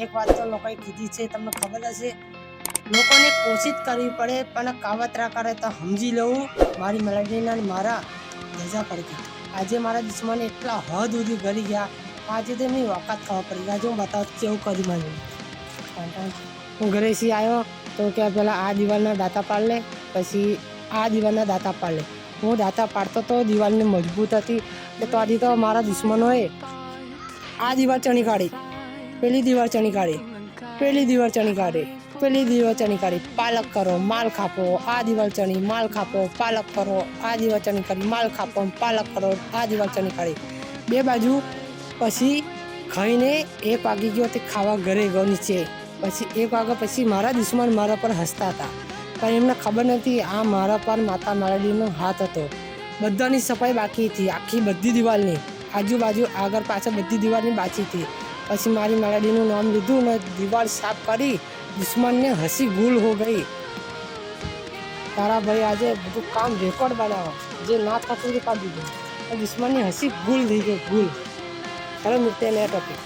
એક વાત તો લોકોએ કીધી છે, તમને ખબર હશે, લોકોને કોશિશ કરવી પડે પણ કાવતરા કરે તો સમજી લેવું મારી મેલેડીના મારા રજા પડી ગઈ. આજે મારા દુશ્મન એટલા હદ સુધી ગળી ગયા, આજે તો એમની વખત ખબર પડી ગઈ. આજે હું બતાવું કેવું કર્યું મારું. હું ઘરેથી આવ્યો તો કે પેલા આ દિવાલના દાંતા પાડ લે, પછી આ દિવાલના દાંતા પાડ લે. હું દાંતા પાડતો તો દિવાલને મજબૂત હતી એટલે તો આજે તો મારા દુશ્મનોએ આ દિવાલ ચણી કાઢી, પેલી દિવાલ ચણી કાઢી, પેલી દિવાલ ચણી કાઢી, પેલી દિવાલ ચણી કાઢી. પાલક કરો માલ કાપો, આ દિવાલ ચણી માલ કાપો, પાલક કરો, આ દિવાલ ચણી કરી માલ કાપો, પાલક કરો, આ દિવાલ ચણી કાઢી. બે બાજુ પછી ખાઈને 1 વાગી ગયો તે ખાવા ઘરે ગયો નીચે. પછી 1 વાગ્યા પછી મારા દુશ્મન મારા પર હસતા હતા, પણ એમને ખબર નથી આ મારા પર માતા મેલેડીનો હાથ હતો. બધાની સફાઈ બાકી હતી, આખી બધી દિવાલની આજુબાજુ આગળ પાછળ બધી દિવાલની બાકી હતી. પછી મારી મેલેડીનું નામ લીધું ને દિવાલ સાફ કરી દુશ્મનને હસી ગુલ હો ગઈ. તારા ભાઈ આજે બધું કામ રેકોર્ડ બનાવો, જે ના થતું તે કાઢી દીધું. દુશ્મનની હસી ગુલ થઈ ગઈ, ગુલ. ચાલો મૂકતે નયા ટોપિક.